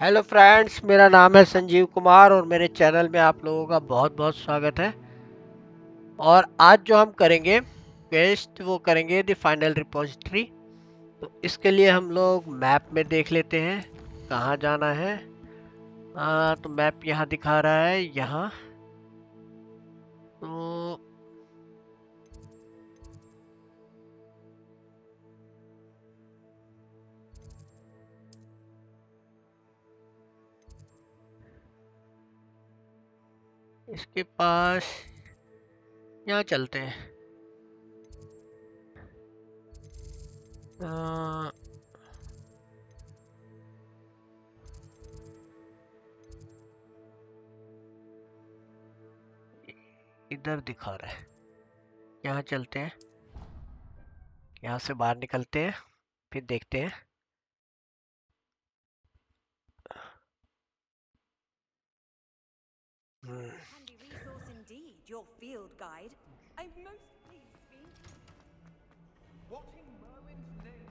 Hello friends, मेरा नाम है संजीव कुमार और मेरे चैनल में आप लोगों का बहुत बहुत स्वागत है। और आज जो हम करेंगे क्वेस्ट वो करेंगे द फाइनल रिपोजिटरी। तो इसके लिए हम लोग मैप में देख लेते हैं कहाँ जाना है। तो मैप यहाँ दिखा रहा है, यहाँ। तो इसके पास यहाँ चलते हैं। आ, इधर दिखा रहा है, यहाँ चलते हैं। यहाँ से बाहर निकलते हैं, फिर देखते हैं। Handy resource indeed, your field guide. I've mostly been Watching Merwin's name.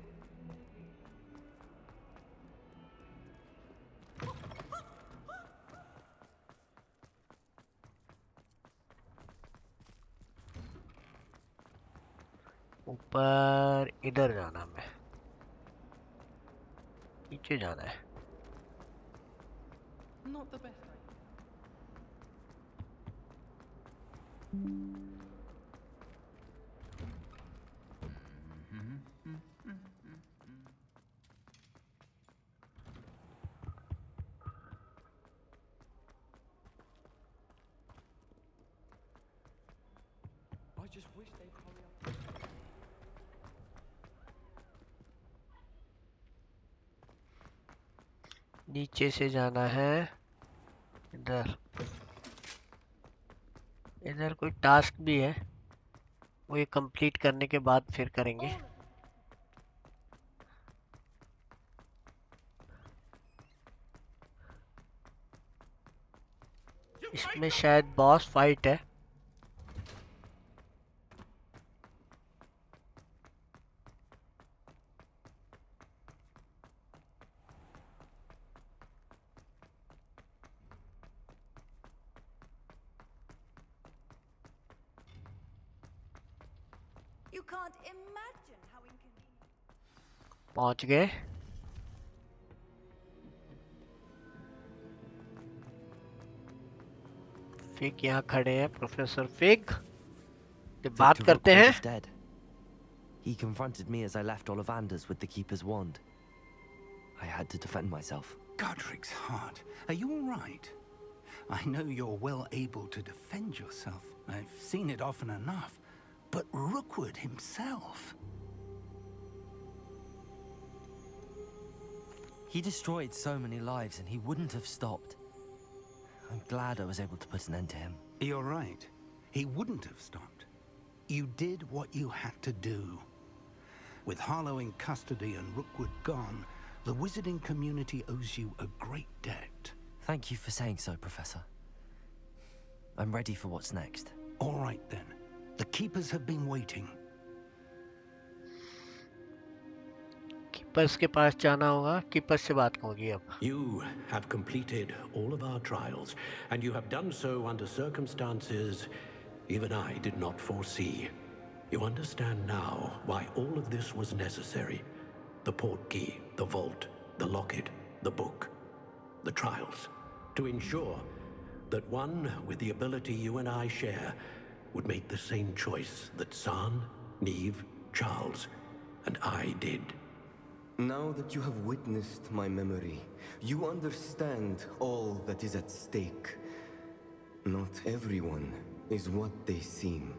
ऊपर इधर जाना, मैं नीचे जाना है। Not the best idea. I just wish they'd hurry up. नीचे से जाना है इधर। इधर कोई टास्क भी है, वो ये कंप्लीट करने के बाद फिर करेंगे। इसमें शायद बॉस फाइट है। You can't imagine how inconvenient. पहुंच गए। फिग यहाँ खड़े हैं, प्रोफेसर फिग। तो बात Victor करते Rookwood हैं। is dead. He confronted me as I left Ollivander's with the Keeper's wand. I had to defend myself. Godric's heart. Are you all right? I know you're well able to defend yourself. I've seen it often enough. But Rookwood himself... He destroyed so many lives and he wouldn't have stopped. I'm glad I was able to put an end to him. You're right. He wouldn't have stopped. You did what you had to do. With Harlow in custody and Rookwood gone, the wizarding community owes you a great debt. Thank you for saying so, Professor. I'm ready for what's next. All right, then. The Keepers have been waiting. Keepers के पास जाना होगा, keepers से बात होगी अब। You have completed all of our trials, and you have done so under circumstances even I did not foresee. You understand now why all of this was necessary. The portkey, the vault, the locket, the book, the trials. To ensure that one with the ability you and I share would make the same choice that San, Neve, Charles, and I did. Now that you have witnessed my memory, you understand all that is at stake. Not everyone is what they seem.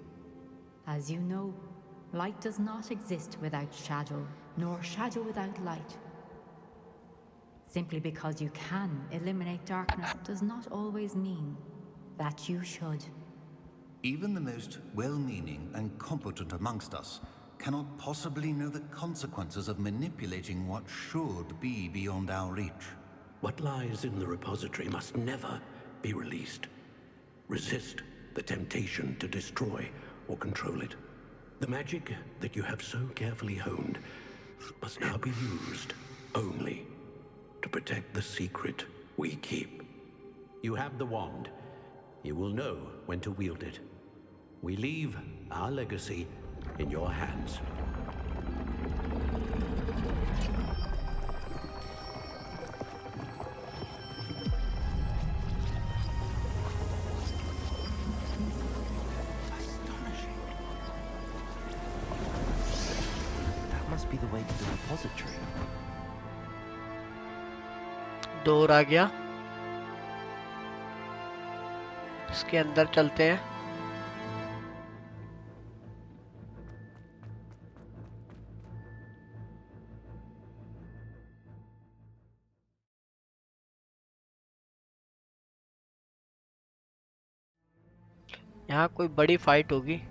As you know, light does not exist without shadow, nor shadow without light. Simply because you can eliminate darkness does not always mean that you should. Even the most well-meaning and competent amongst us cannot possibly know the consequences of manipulating what should be beyond our reach. What lies in the repository must never be released. Resist the temptation to destroy or control it. The magic that you have so carefully honed must now be used only to protect the secret we keep. You have the wand. You will know when to wield it. We leave our legacy in your hands. That must be the way to the repository. Door आ गया, इसके अंदर चलते हैं। यहाँ कोई बड़ी fight होगी।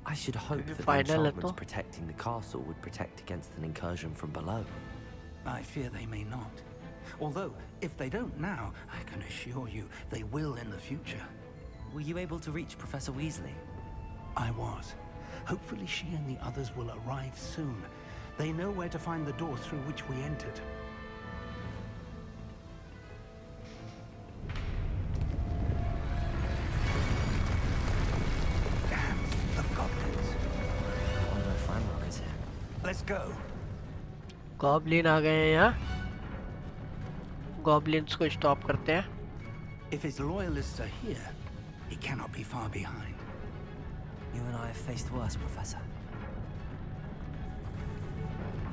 I should hope that the Final है enchantments तो। protecting the castle would protect against an incursion from below. I fear they may not. Although, if they don't now, I can assure you they will in the future. Were you able to reach Professor Weasley? I was. Hopefully she and the others will arrive soon. They know where to find the door through which we entered. Damn, the goblins. I wonder if Ranrock is here. Let's go. Goblin आ गए हैं यहाँ। Goblins को stop करते हैं। If his loyalists are here, he cannot be far behind. You and I have faced worse, Professor.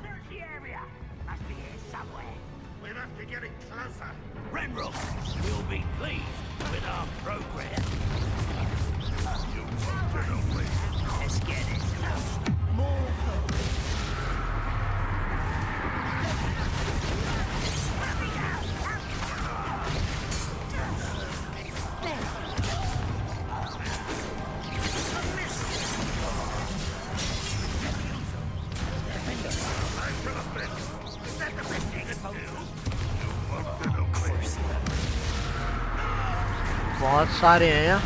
Search the area. Must be here somewhere. We must be getting closer. Renrock will be pleased with our progress. You want to know me? Let's get it. More focus. बहुत सारे हैं यहाँ।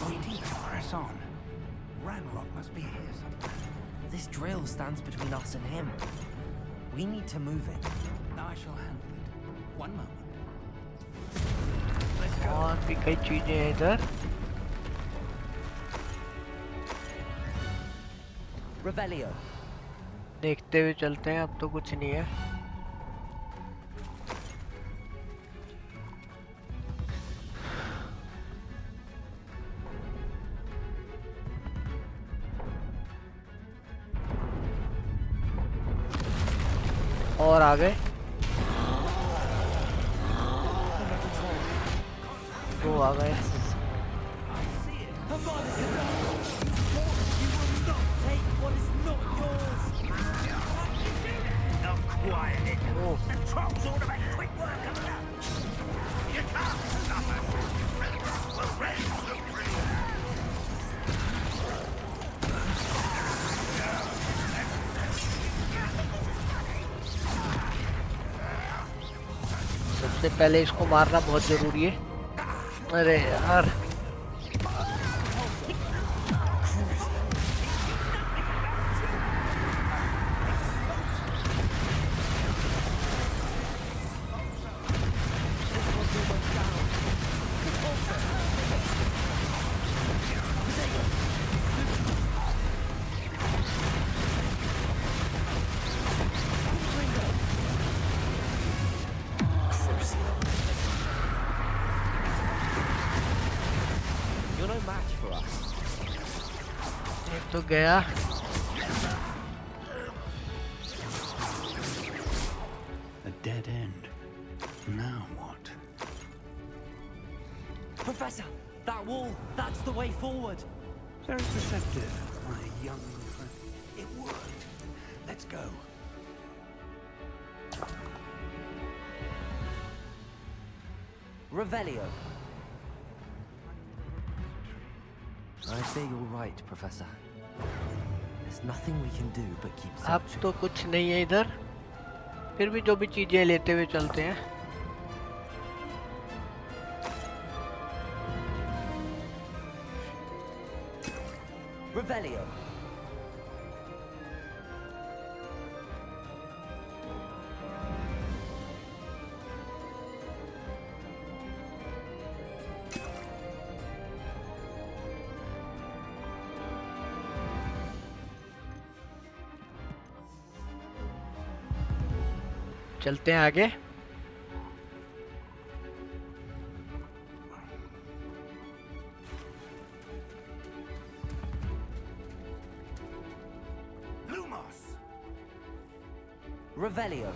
We need to press on. Ranrock must be here somewhere. This drill stands between us and him. We need to move it. I shall handle it. One moment. Let's go. और भी कई चीजें हैं इधर। Revelio. देखते हुए चलते हैं, अब तो कुछ नहीं है। और आगे दो आ गए। सबसे पहले इसको मारना बहुत जरूरी है। अरे यार You're no match for us. एक तो गया। A dead end. Now what? Professor, that wall, that's the way forward. Very perceptive, my young friend. It worked. Let's go. Revelio. I fear you're right, Professor. There's nothing we can do but keep अब searching. तो कुछ नहीं है इधर, फिर भी जो भी चीजें लेते हुए चलते हैं। Revelio. चलते हैं आगे। Revelio.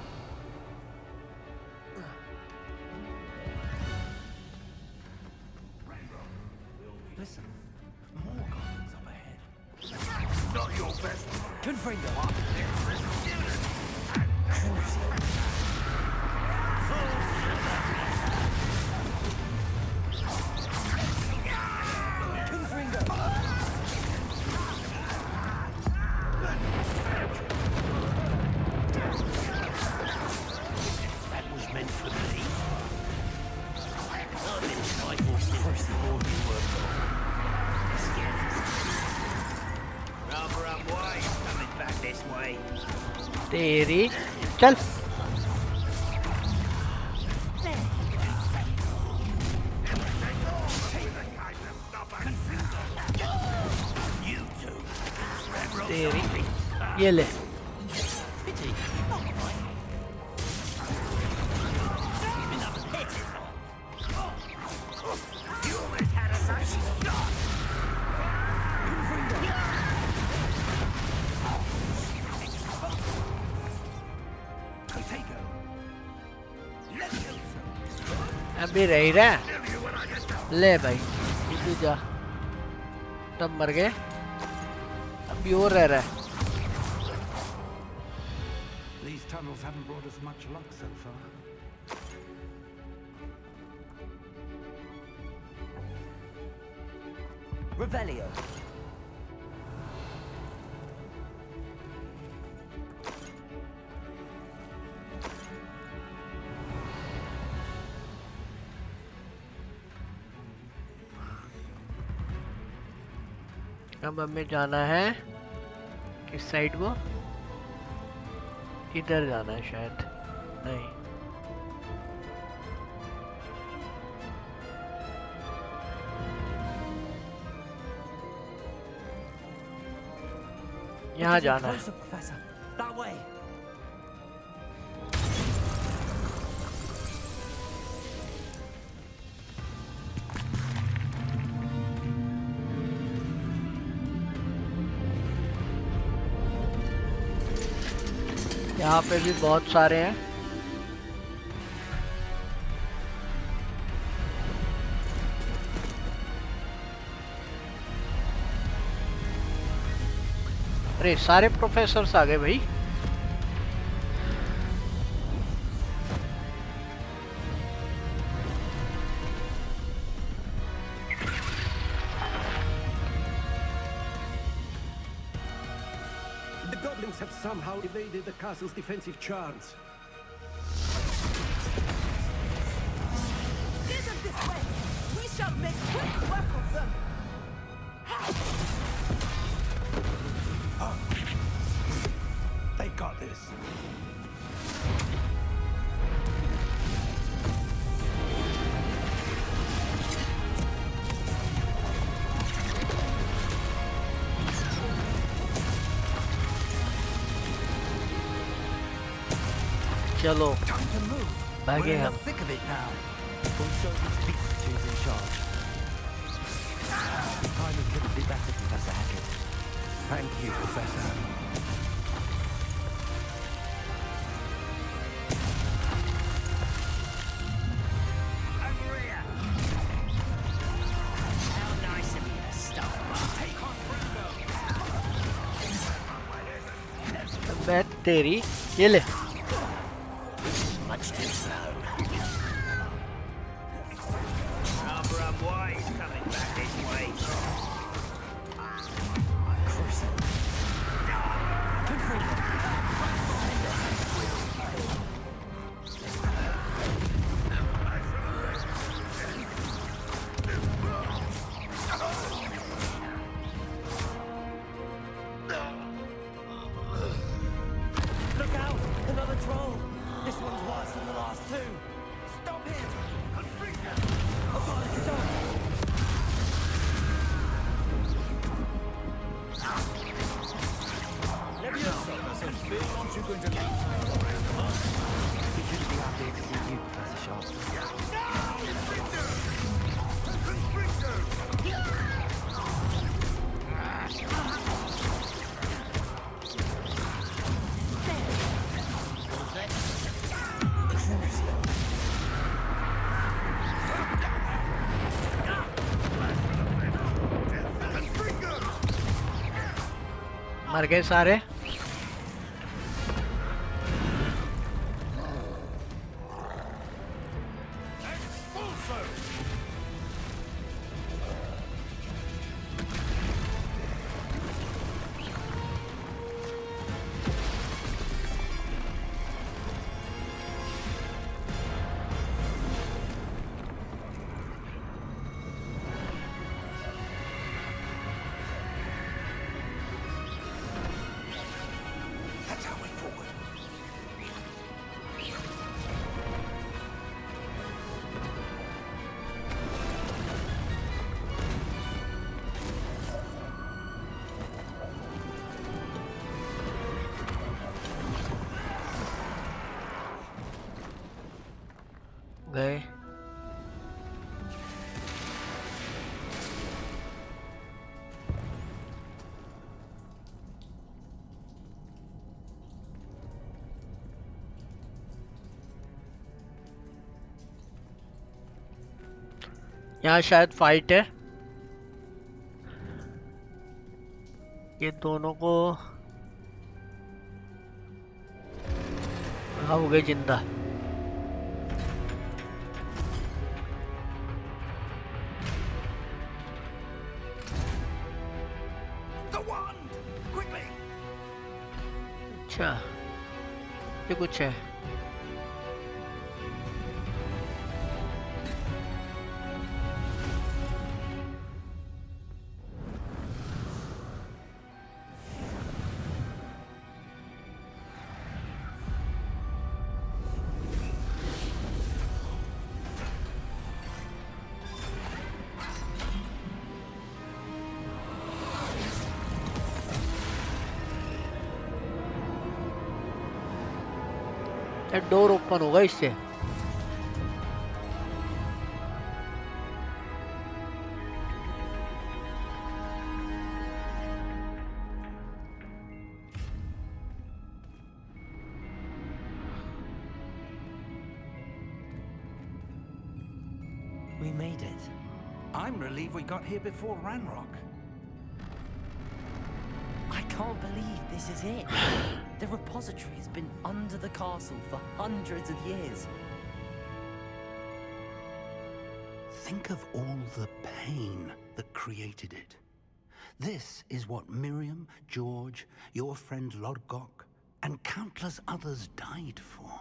Listen, more goblins up ahead. Not your best. Confringo. That was meant for me. I'm inside more seriously more than you were for. Rather unwise coming back this way. तेरी चल। तेरी ये ले। अभी रह ही रहा है। ले भाई तू जा। तब मर गए। अभी और रह रहा है। These tunnels haven't brought us much luck so far. Revelio. अब हमें जाना है किस साइड को? इधर जाना है शायद। नहीं, यहाँ जाना है। Professor. That way. यहाँ पे भी बहुत सारे हैं। अरे सारे प्रोफेसर्स आ गए भाई। The goblins have somehow evaded the castle's defensive charms. Steer them this way. We shall make quick work of them. They got this. चलो Time to move. भागे We're in the हम। thick of it now. We'll show these beasts who's in charge. Timing couldn't be better, Professor Hackett. Thank you, Professor. Over here. How nice of you to stop by. Take on Bruno. मैं तेरी ये ले। Much too slow. Rather unwise coming back this way. Look out! Another troll! This one's worse than the last two! Stop him! Oh god, it's a dog! Aren't you going to leave? sharp. मर गए सारे। गए। यहाँ शायद fight है। ये दोनों को हो गए जिंदा। अच्छा, ये कुछ है। डोर ओपन होगा इससे। We made it. I'm relieved we got here before Ranrock. I can't believe this is it. The repository has been under the castle for hundreds of years. Think of all the pain that created it. This is what Miriam, George, your friend Lodgok, and countless others died for.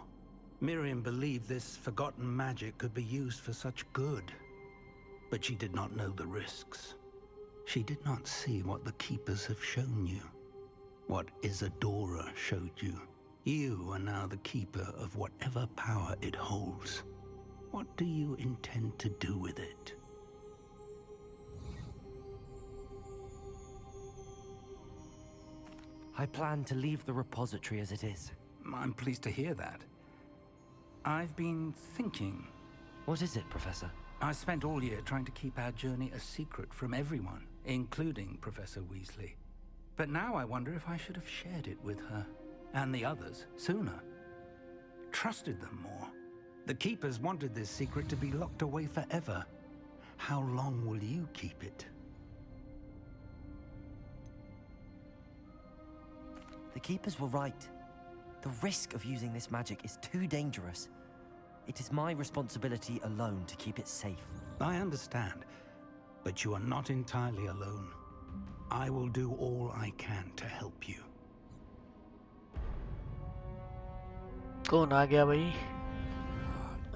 Miriam believed this forgotten magic could be used for such good, but she did not know the risks. She did not see what the Keepers have shown you, what Isadora showed you. You are now the Keeper of whatever power it holds. What do you intend to do with it? I plan to leave the repository as it is. I'm pleased to hear that. I've been thinking. What is it, Professor? I spent all year trying to keep our journey a secret from everyone, including Professor Weasley. But now I wonder if I should have shared it with her, and the others, sooner. Trusted them more. The Keepers wanted this secret to be locked away forever. How long will you keep it? The Keepers were right. The risk of using this magic is too dangerous. It is my responsibility alone to keep it safe. I understand, but you are not entirely alone. I will do all I can to help you. कौन आ गया भाई?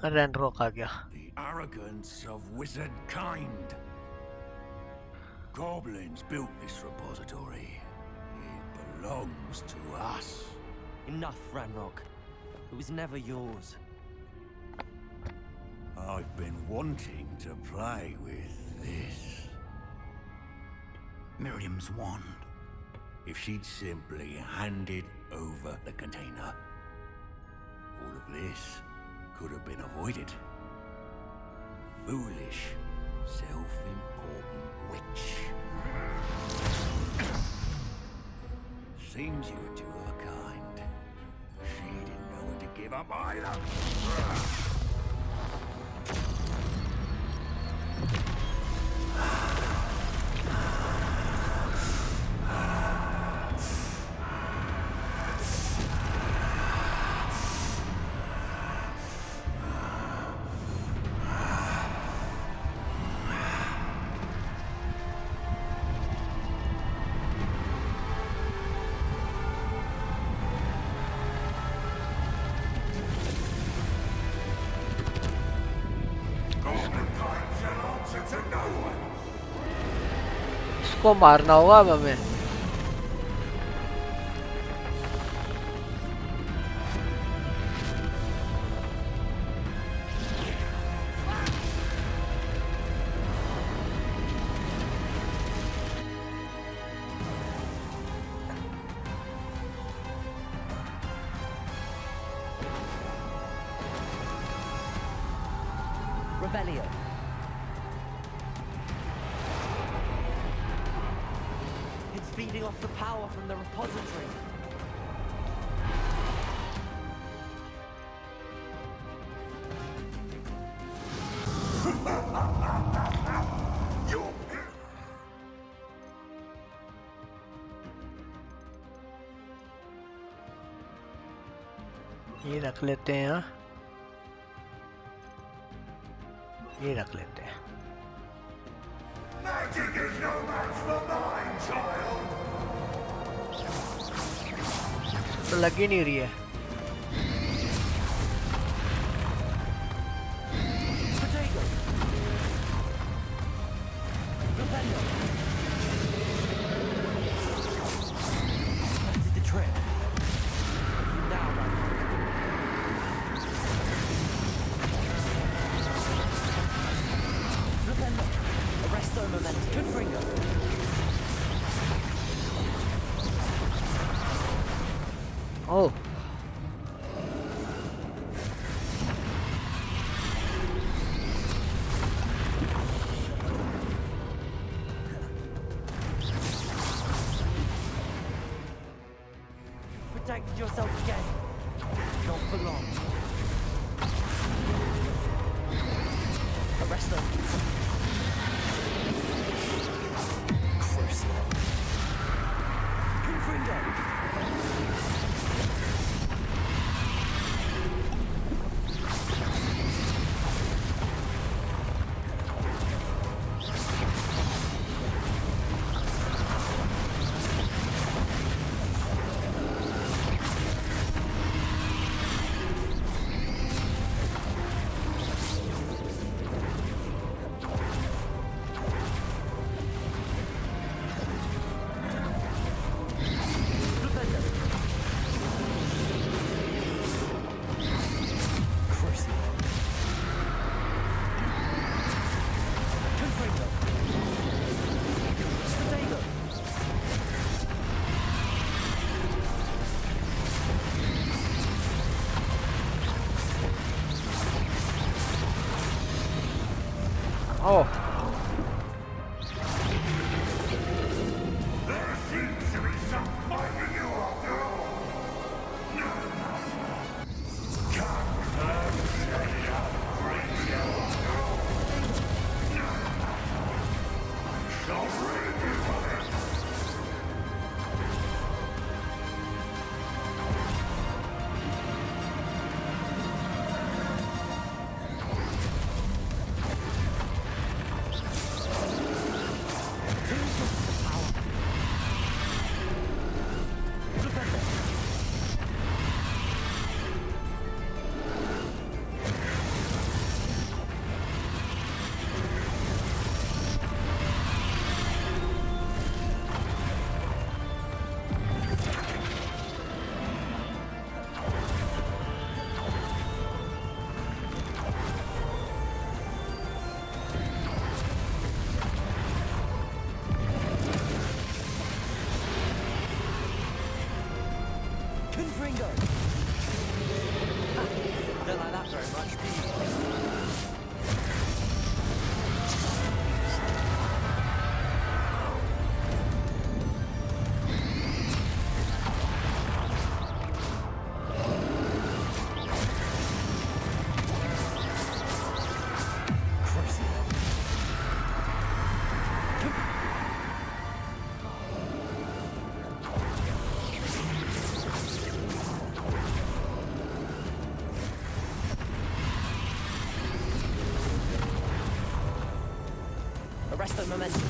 Ranrok आ गया। The arrogance of wizard kind. Goblins built this repository. It belongs to us. Enough, Ranrock. It was never yours. I've been wanting to play with this. Miriam's wand. If she'd simply handed over the container, all of this could have been avoided. Foolish, self-important witch. Seems you were two of a kind. She didn't know when to give up either. इसको मारना होगा अब हमें। Revelio. It's feeding off the power from the repository. ये रख लेते हैं यहाँ, ये रख लेते हैं। Magic is no match for mine, child. तो लग ही नहीं रही है। Potato. Revelio. That did the trick. Now, Revelio. Arresto momentum. Confringo. Oh. Protect yourself again. Not for long. Arresto. Crucial. Confringo. Oh. There seems to be some fight in you after all. Come, say I'll bring you after all. I shall rid you of it. Arrest the momentum.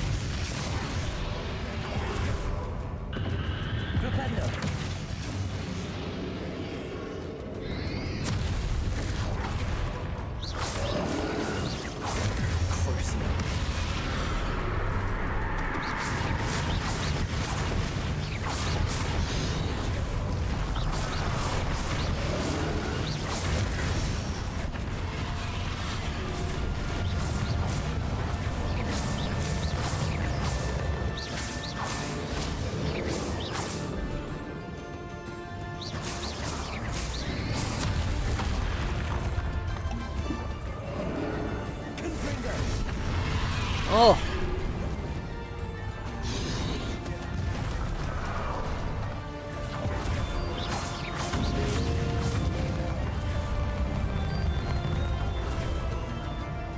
Flipendo. Oh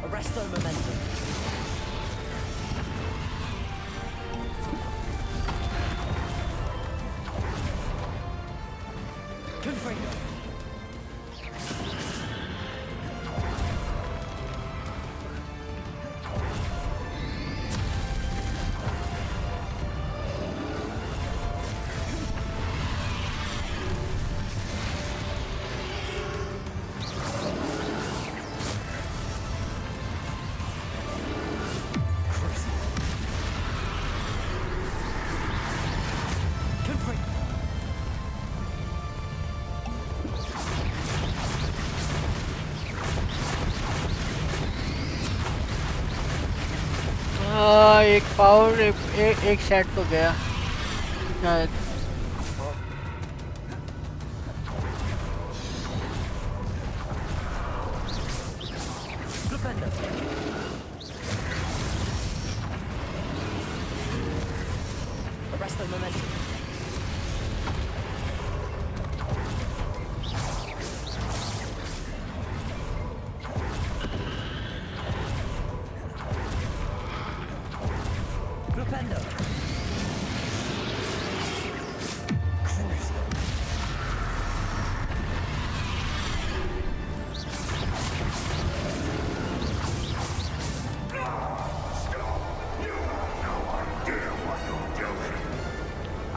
Arrest the momentum. Confringo. एक power एक set तो गया शायद। Arrest the momentum. Flipendo.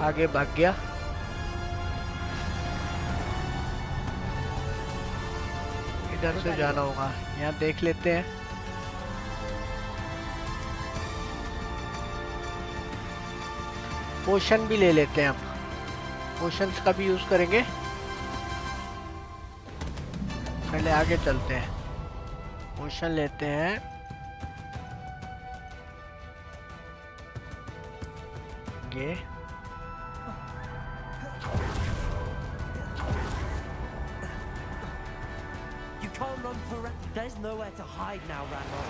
आगे भाग गया। इधर से जाना होगा, यहाँ देख लेते हैं। पोशन भी ले लेते हैं हम, पोशंस का भी यूज करेंगे। पहले आगे चलते हैं, पोशन लेते हैं। ये You can't run forever. There's nowhere to hide now, Randall.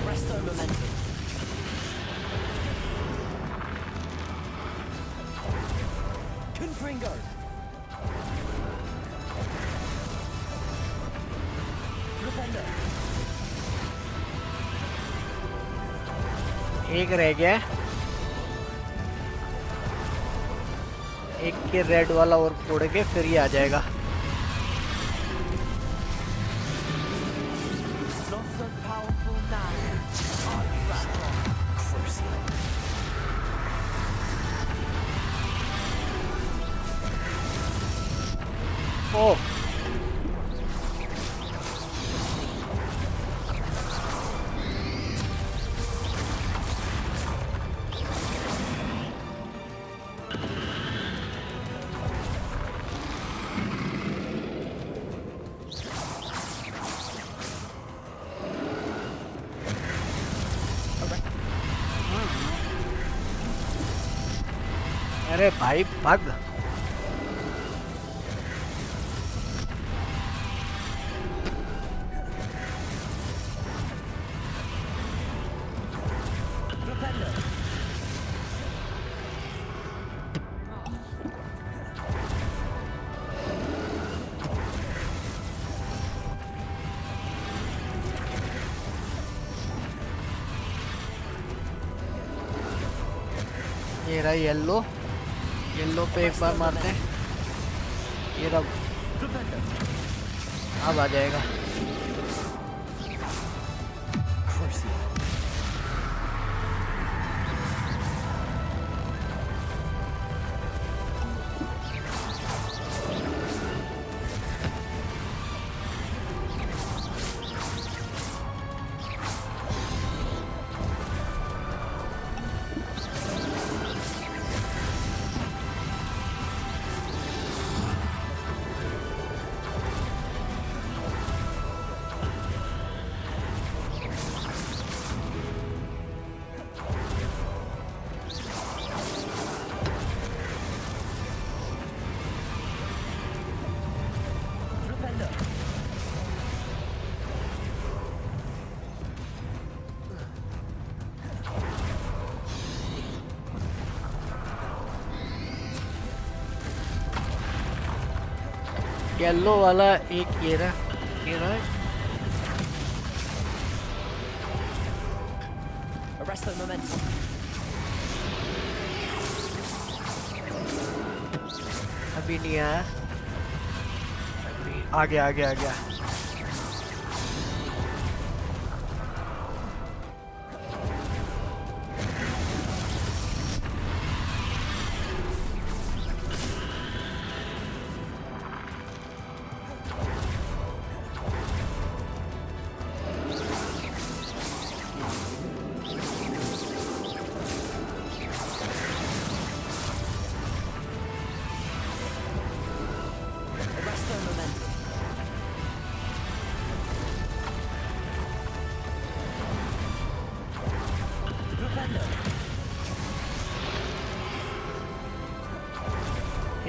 Arrest the momentum. Confringo. Flipendo. एक रह गया है, एक के रेड वाला और फोड़ के फिर ये आ जाएगा। Not so powerful now. Are you, Randall? ओह अरे भाई भाग। ये रहा येलो, येलो पे एक बार मारते हैं। ये रहा अब आ जाएगा। येलो वाला एक ये रहा है। Arrest the momentum. अभी नहीं आया, अभी आ गया।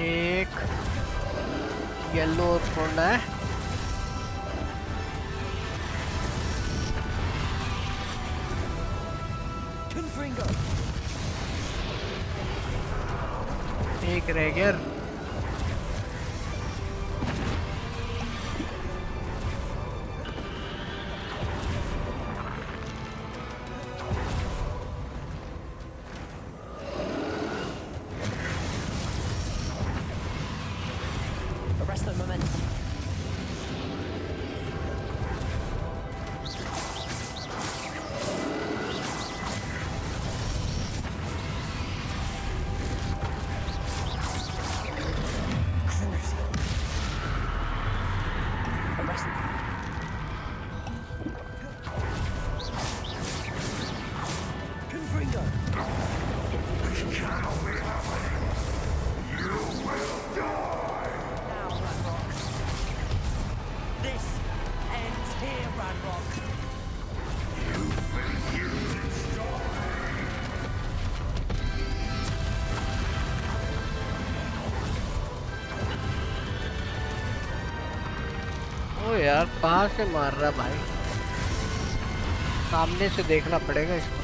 एक येलो छोड़ना है। एक रह गया। Arrest the momentum. ओ यार कहाँ से मार रहा भाई, सामने से देखना पड़ेगा इसको,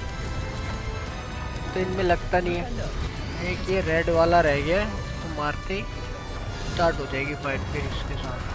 तो इनमें लगता नहीं है। एक ये रेड वाला रह गया है, तो मारते ही स्टार्ट हो जाएगी फाइट फिर इसके साथ।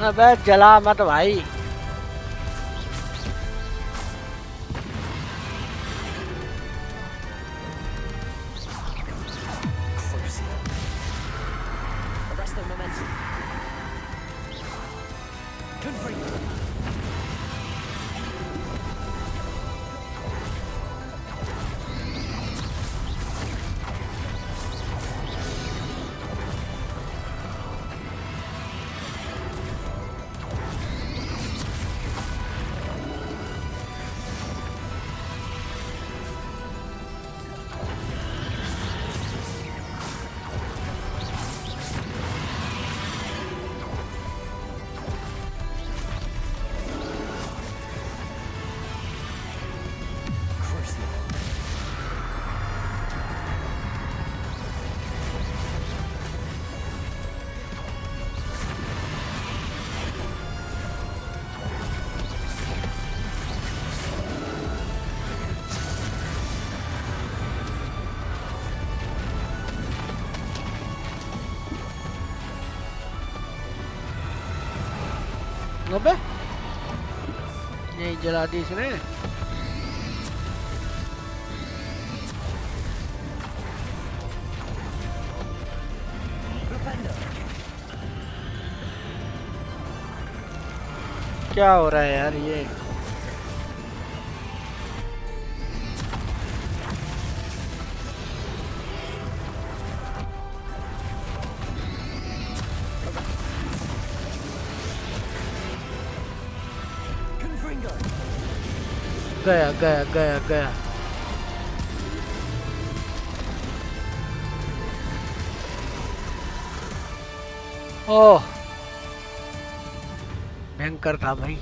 अबे जला मत भाई। Arrest their momentum. Confringo. अबे नहीं जला दी इसने। क्या हो रहा है यार ये? गया गया गया गया। ओह भयंकर था भाई।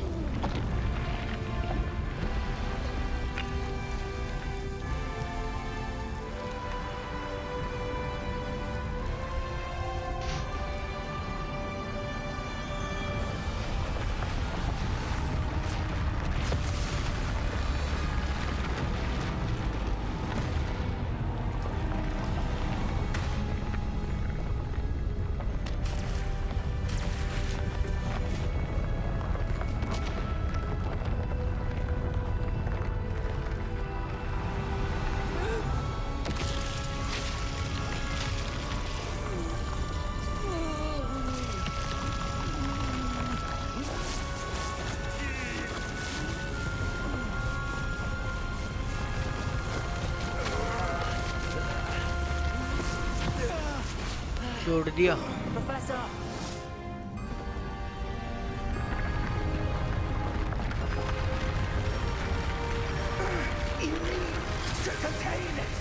छोड़ दिया। Professor! To contain it!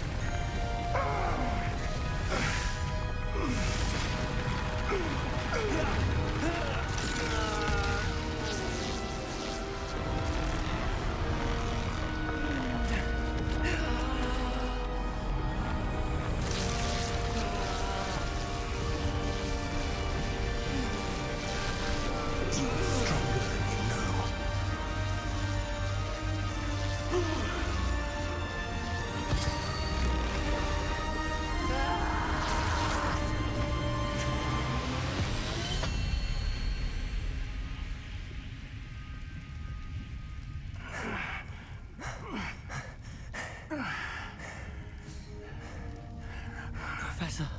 Professor.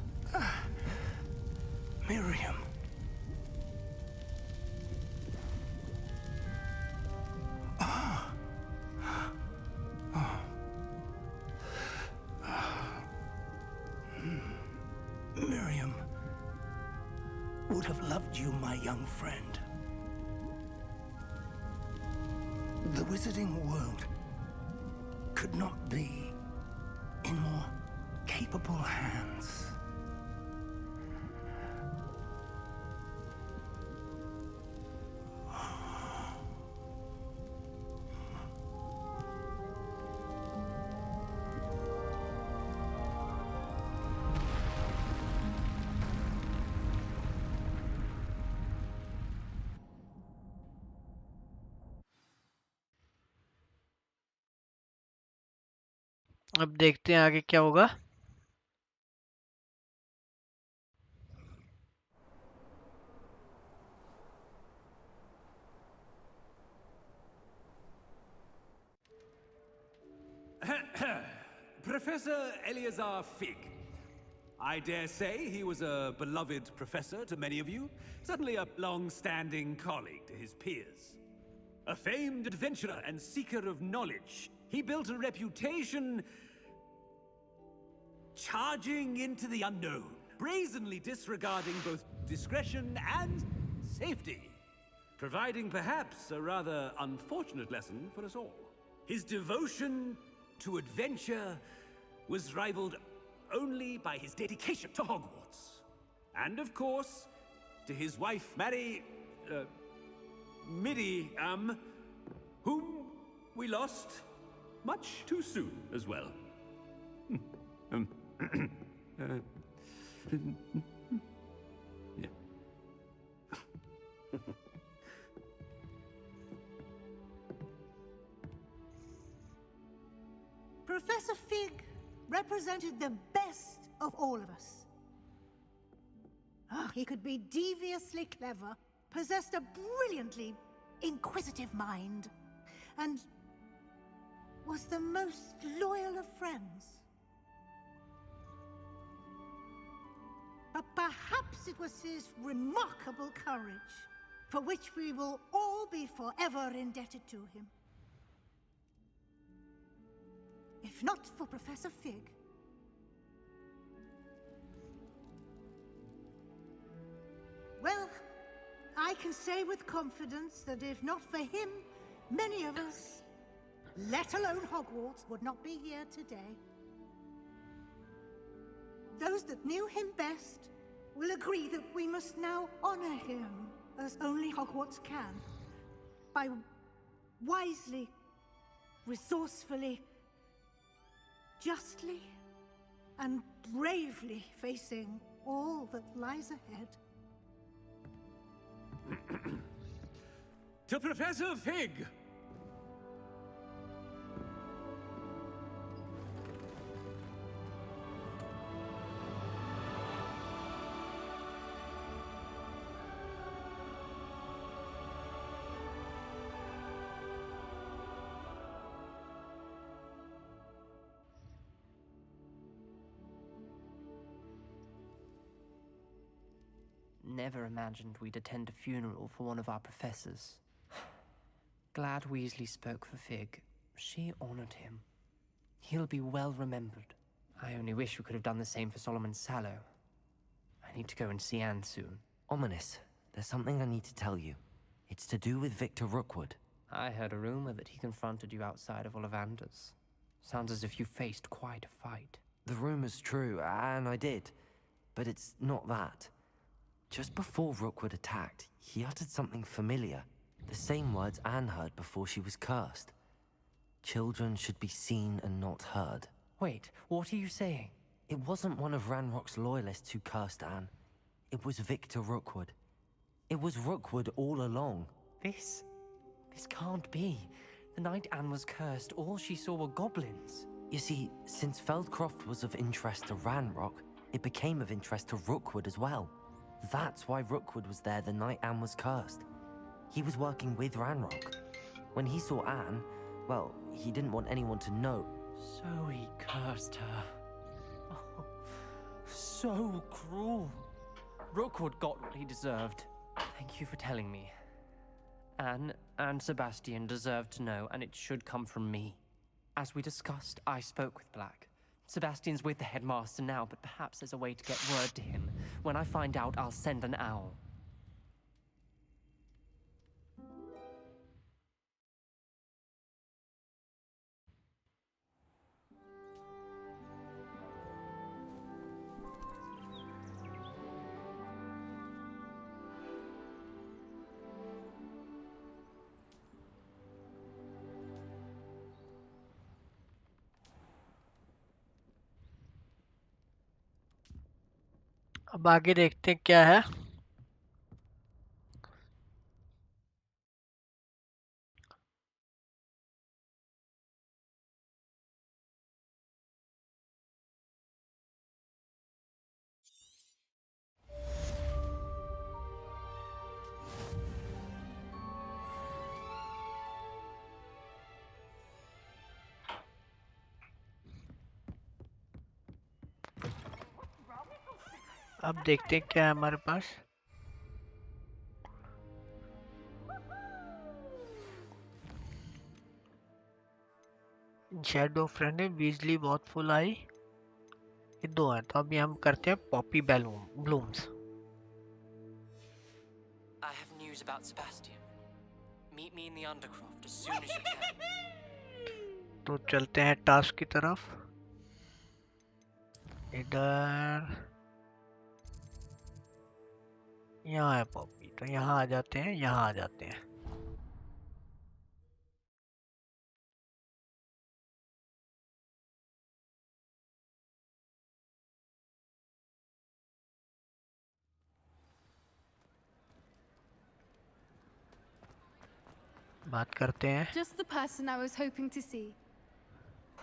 Miriam. Miriam would have loved you, my young friend. The wizarding world could not be in more capable hands. अब देखते हैं आगे क्या होगा। Professor Eleazar Fig. I dare say he was a beloved professor to many of you, certainly a long-standing colleague to his peers. A famed adventurer and seeker of knowledge, he built a reputation charging into the unknown, brazenly disregarding both discretion and safety, providing perhaps a rather unfortunate lesson for us all. His devotion to adventure was rivaled only by his dedication to Hogwarts. And of course, to his wife, Midi, whom we lost much too soon as well. Yeah. Professor Fig represented the best of all of us. He could be deviously clever, possessed a brilliantly inquisitive mind, and was the most loyal of friends. But perhaps it was his remarkable courage, for which we will all be forever indebted to him. If not for Professor Fig, well, I can say with confidence that if not for him, many of us, let alone Hogwarts, would not be here today. Those that knew him best will agree that we must now honor him as only Hogwarts can, by wisely, resourcefully, justly, and bravely facing all that lies ahead. To Professor Fig! Never imagined we'd attend a funeral for one of our professors. Glad Weasley spoke for Fig. She honored him. He'll be well remembered. I only wish we could have done the same for Solomon Sallow. I need to go and see Anne soon. Ominous. There's something I need to tell you. It's to do with Victor Rookwood. I heard a rumor that he confronted you outside of Ollivander's. Sounds as if you faced quite a fight. The rumor's true, and I did. But it's not that. Just before Rookwood attacked, he uttered something familiar. The same words Anne heard before she was cursed. Children should be seen and not heard. Wait, what are you saying? It wasn't one of Ranrock's loyalists who cursed Anne. It was Victor Rookwood. It was Rookwood all along. This can't be. The night Anne was cursed, all she saw were goblins. You see, since Feldcroft was of interest to Ranrock, it became of interest to Rookwood as well. That's why Rookwood was there the night Anne was cursed. He was working with Ranrock. When he saw Anne, well, he didn't want anyone to know. So he cursed her. Oh, so cruel. Rookwood got what he deserved. Thank you for telling me. Anne and Sebastian deserve to know, and it should come from me. As we discussed, I spoke with Black. Sebastian's with the headmaster now, but perhaps there's a way to get word to him. When I find out, I'll send an owl. अब आगे देखते हैं क्या है। अब देखते हैं क्या है हमारे पास। शैडो फ्रेंड है, वीजली बहुत फुल आई, ये दो हैं। तो अभी हम करते हैं poppy blooms. I have news about Sebastian. Meet me in the Undercroft as soon as you can. तो चलते हैं टास्क की तरफ। इधर यहाँ है पॉपी, तो यहाँ आ जाते हैं, यहाँ आ जाते हैं। बात करते हैं। Just the person I was hoping to see.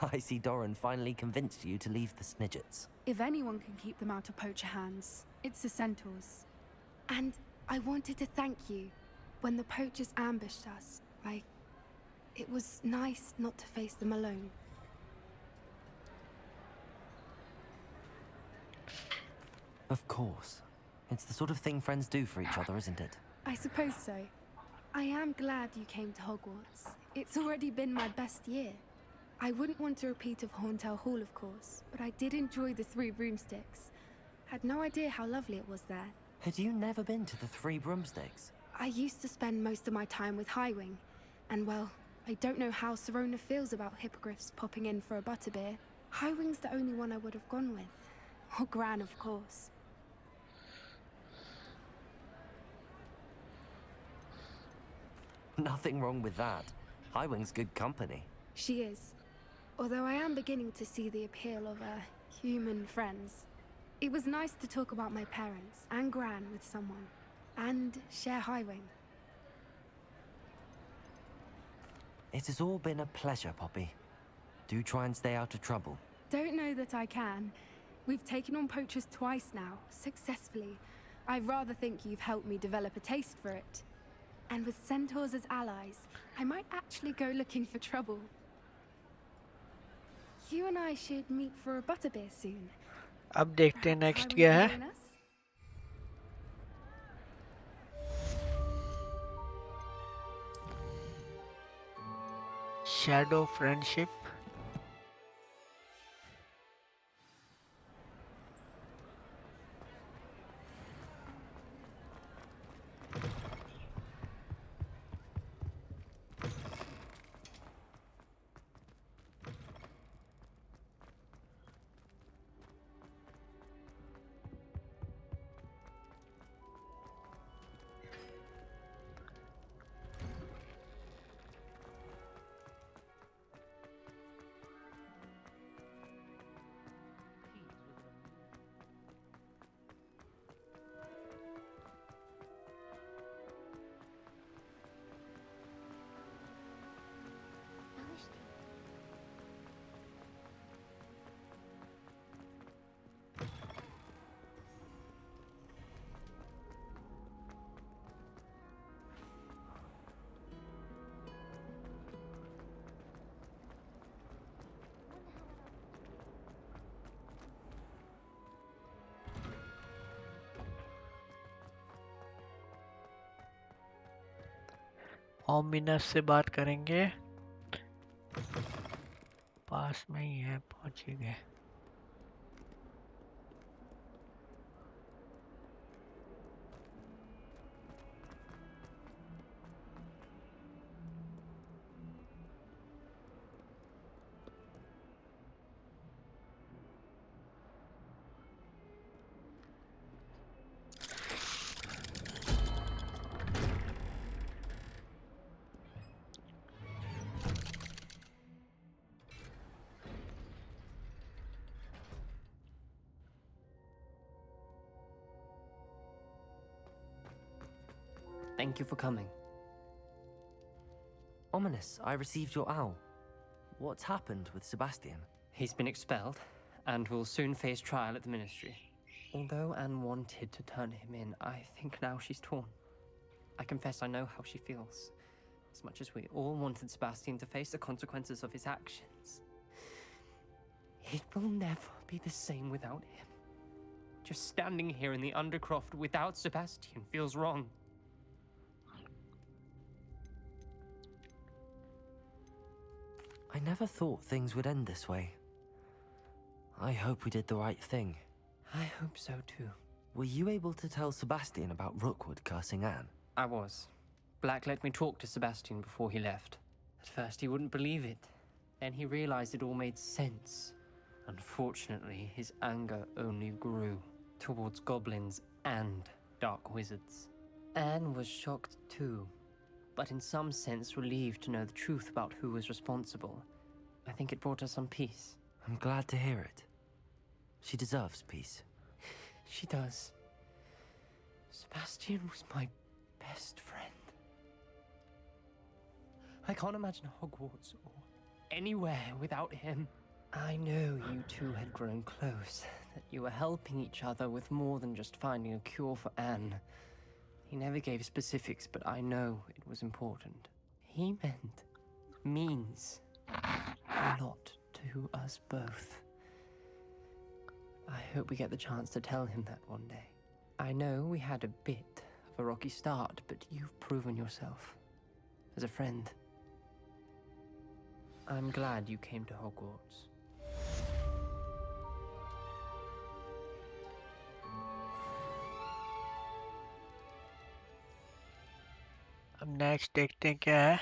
I see Doran finally convinced you to leave the Snidgets. If anyone can keep them out of poacher hands, it's the centaurs. And I wanted to thank you. When the poachers ambushed us, it was nice not to face them alone. Of course. It's the sort of thing friends do for each other, isn't it? I suppose so. I am glad you came to Hogwarts. It's already been my best year. I wouldn't want a repeat of Horntail Hall, of course, but I did enjoy the Three Broomsticks. Had no idea how lovely it was there. Had you never been to the Three Broomsticks? I used to spend most of my time with Highwing, and well, I don't know how Serona feels about hippogriffs popping in for a butterbeer. Highwing's the only one I would have gone with. Or Gran, of course. Nothing wrong with that. Highwing's good company. She is. Although I am beginning to see the appeal of human friends. It was nice to talk about my parents and Gran with someone. And share Highwing. It has all been a pleasure, Poppy. Do try and stay out of trouble. Don't know that I can. We've taken on poachers twice now, successfully. I rather think you've helped me develop a taste for it. And with centaurs as allies, I might actually go looking for trouble. You and I should meet for a butterbeer soon. अब देखते हैं next क्या है। Shadow friendship. Ominous से बात करेंगे, पास में ही है, पहुंच ही गए। Thank you for coming. Ominous, I received your owl. What's happened with Sebastian? He's been expelled, and will soon face trial at the Ministry. Although Anne wanted to turn him in, I think now she's torn. I confess I know how she feels. As much as we all wanted Sebastian to face the consequences of his actions. It will never be the same without him. Just standing here in the Undercroft without Sebastian feels wrong. I never thought things would end this way. I hope we did the right thing. I hope so too. Were you able to tell Sebastian about Rookwood cursing Anne? I was. Black let me talk to Sebastian before he left. At first he wouldn't believe it. Then he realized it all made sense. Unfortunately, his anger only grew towards goblins and dark wizards. Anne was shocked too, but in some sense relieved to know the truth about who was responsible. I think it brought her some peace. I'm glad to hear it. She deserves peace. She does. Sebastian was my best friend. I can't imagine Hogwarts or anywhere without him. I know you two had grown close, that you were helping each other with more than just finding a cure for Anne. He never gave specifics, but I know it was important. He means a lot to us both. I hope we get the chance to tell him that one day. I know we had a bit of a rocky start, but you've proven yourself as a friend. I'm glad you came to Hogwarts. अब next देखते हैं क्या है।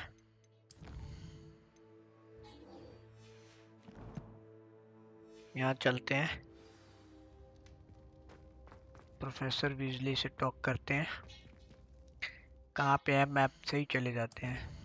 यहाँ चलते हैं, professor Weasley से talk करते हैं। कहाँ पे है, मैप से ही चले जाते हैं।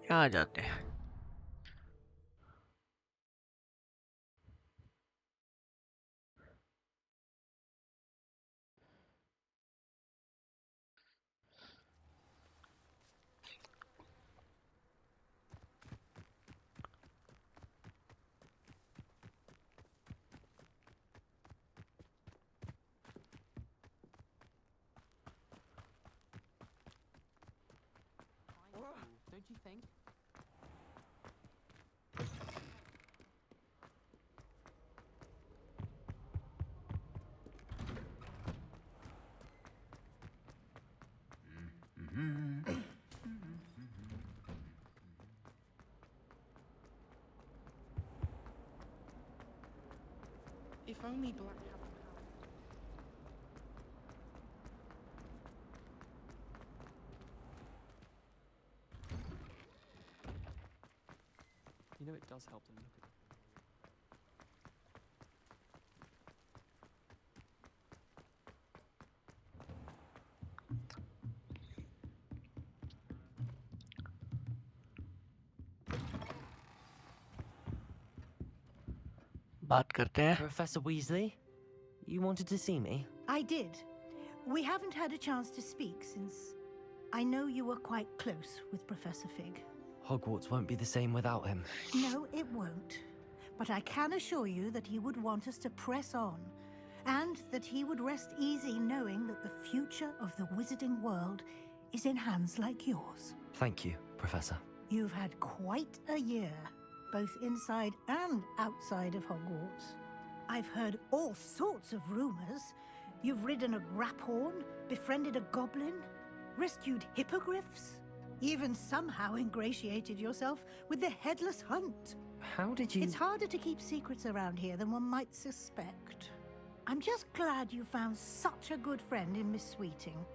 यहाँ आ जाते हैं। Don't you think? If only Black had the power. You know, it does help to look at them. बात करते हैं। Professor Weasley, you wanted to see me? I did. We haven't had a chance to speak since I know you were quite close with Professor Fig. Hogwarts won't be the same without him. No, it won't. But I can assure you that he would want us to press on, and that he would rest easy knowing that the future of the wizarding world is in hands like yours. Thank you, Professor. You've had quite a year, both inside and outside of Hogwarts. I've heard all sorts of rumors. You've ridden a graphorn, befriended a goblin, rescued hippogriffs, even somehow ingratiated yourself with the Headless Hunt. How did you... It's harder to keep secrets around here than one might suspect. I'm just glad you found such a good friend in Miss Sweeting.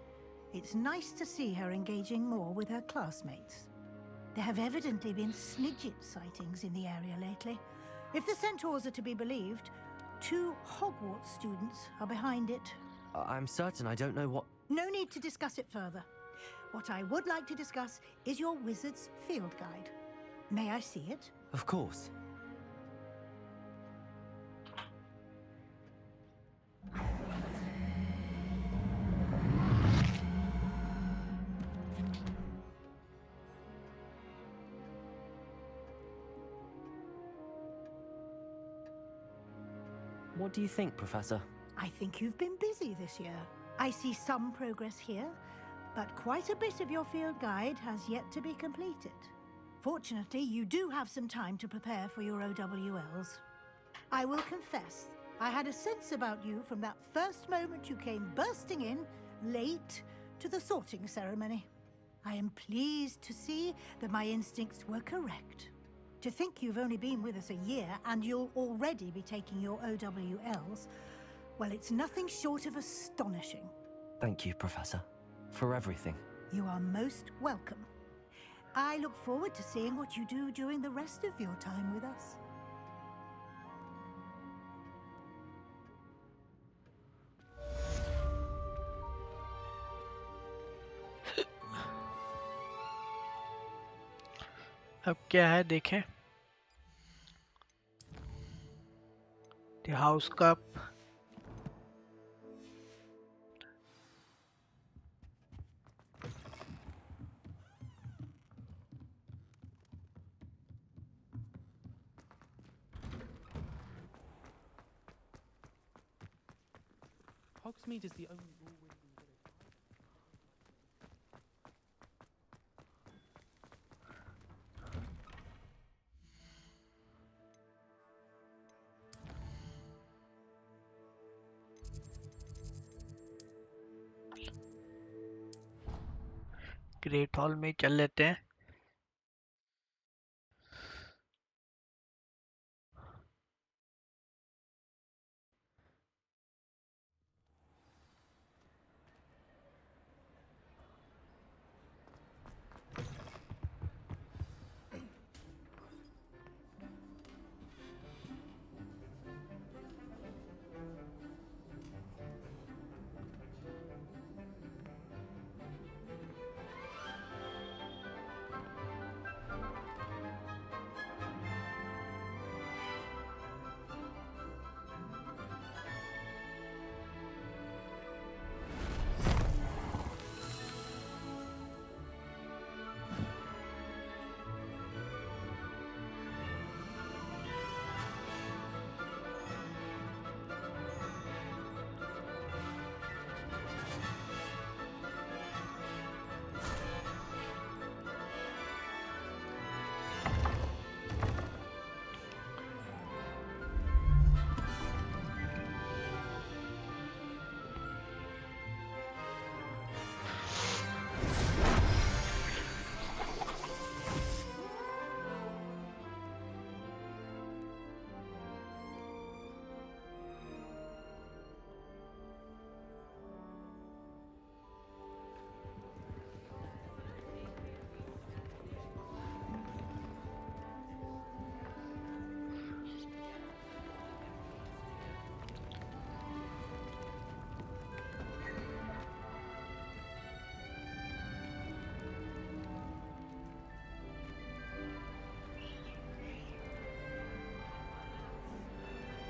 It's nice to see her engaging more with her classmates. There have evidently been Snidget sightings in the area lately. If the Centaurs are to be believed, 2 Hogwarts students are behind it. I'm certain I don't know what... No need to discuss it further. What I would like to discuss is your wizard's field guide. May I see it? Of course. What do you think, Professor? I think you've been busy this year. I see some progress here, but quite a bit of your field guide has yet to be completed. Fortunately, you do have some time to prepare for your OWLs. I will confess, I had a sense about you from that first moment you came bursting in, late, to the sorting ceremony. I am pleased to see that my instincts were correct. To think you've only been with us a year and you'll already be taking your OWLs, well, it's nothing short of astonishing. Thank you, Professor, for everything. You are most welcome. I look forward to seeing what you do during the rest of your time with us. अब क्या है देखें. The house cup. Hogsmeade is the only rule-wielding village. Great hall में चल लेते हैं.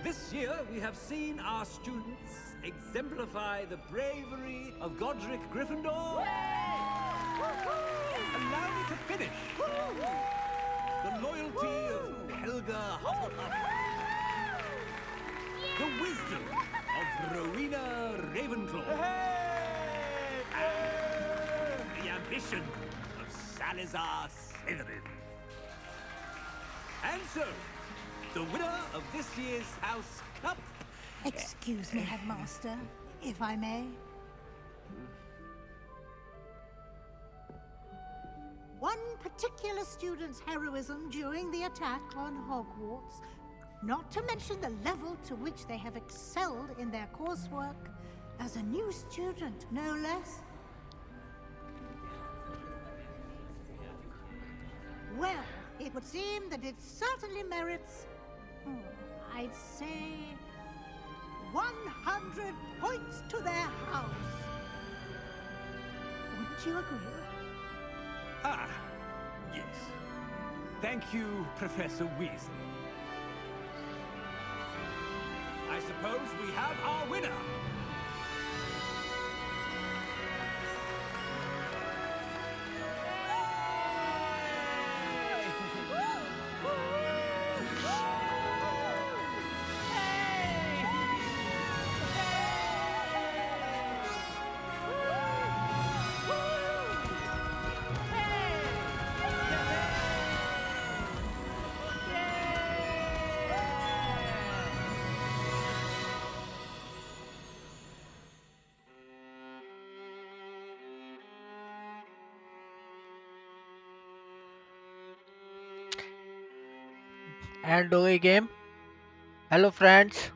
This year, we have seen our students exemplify the bravery of Godric Gryffindor. Allow me to finish. The loyalty of Helga Hufflepuff. The wisdom of Rowena Ravenclaw. And the ambition of Salazar Slytherin. And so, the winner of this year's House Cup... Excuse me, Headmaster, if I may. One particular student's heroism during the attack on Hogwarts, not to mention the level to which they have excelled in their coursework, as a new student, no less. Well, it would seem that it certainly merits... I'd say 100 points to their house. Wouldn't you agree? Ah, yes. Thank you, Professor Weasley. I suppose we have our winner. And do a game. Hello friends,